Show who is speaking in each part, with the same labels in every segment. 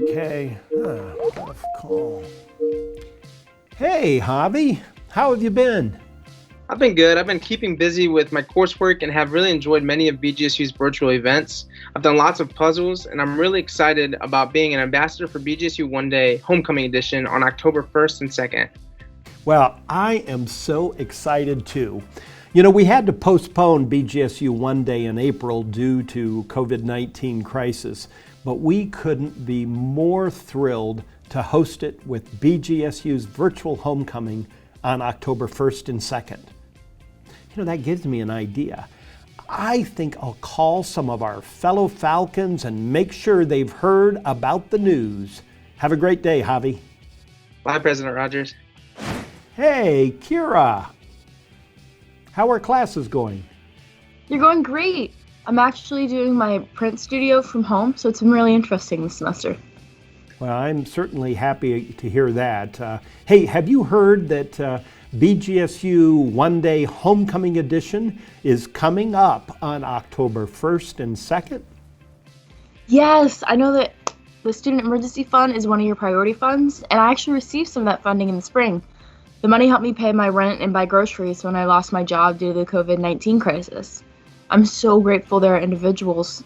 Speaker 1: Okay, got a call. Hey, Javi, how have you been?
Speaker 2: I've been good. I've been keeping busy with my coursework and have really enjoyed many of BGSU's virtual events. I've done lots of puzzles, and I'm really excited about being an ambassador for BGSU One Day Homecoming Edition on October 1st and 2nd.
Speaker 1: Well, I am so excited too. You know, we had to postpone BGSU One Day in April due to COVID-19 crisis, but we couldn't be more thrilled to host it with BGSU's virtual homecoming on October 1st and 2nd. You know, that gives me an idea. I think I'll call some of our fellow Falcons and make sure they've heard about the news. Have a great day, Javi.
Speaker 2: Bye, President Rogers.
Speaker 1: Hey, Kira. How are classes going?
Speaker 3: You're going great. I'm actually doing my print studio from home, so it's been really interesting this semester.
Speaker 1: Well, I'm certainly happy to hear that. Hey, have you heard that BGSU One Day Homecoming Edition is coming up on October 1st and 2nd?
Speaker 3: Yes, I know that the Student Emergency Fund is one of your priority funds, and I actually received some of that funding in the spring. The money helped me pay my rent and buy groceries when I lost my job due to the COVID-19 crisis. I'm so grateful there are individuals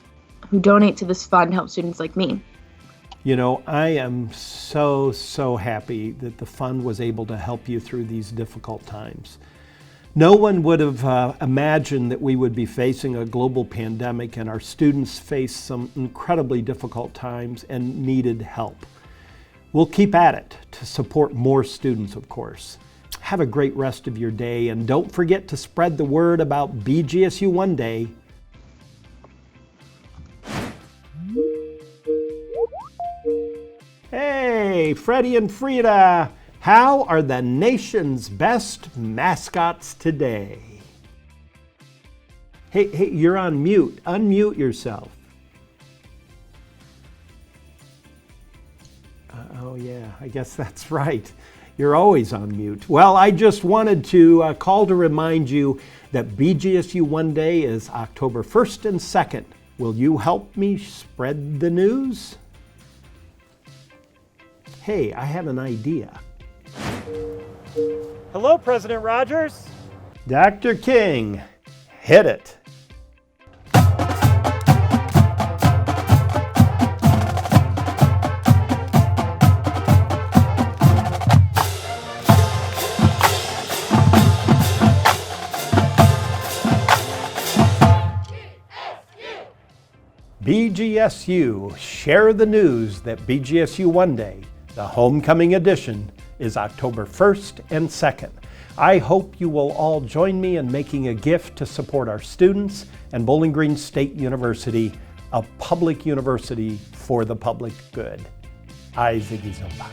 Speaker 3: who donate to this fund to help students like me.
Speaker 1: You know, I am so happy that the fund was able to help you through these difficult times. No one would have imagined that we would be facing a global pandemic, and our students faced some incredibly difficult times and needed help. We'll keep at it to support more students, of course. Have a great rest of your day, and don't forget to spread the word about BGSU One Day. Hey, Freddie and Frida, how are the nation's best mascots today? Hey, you're on mute. Unmute yourself. Oh yeah, I guess that's right. You're always on mute. Well, I just wanted to call to remind you that BGSU One Day is October 1st and 2nd. Will you help me spread the news? Hey, I have an idea.
Speaker 4: Hello, President Rogers.
Speaker 1: Dr. King, hit it. BGSU, share the news that BGSU One Day, the homecoming edition, is October 1st and 2nd. I hope you will all join me in making a gift to support our students and Bowling Green State University, a public university for the public good. I Ziggy Zumba.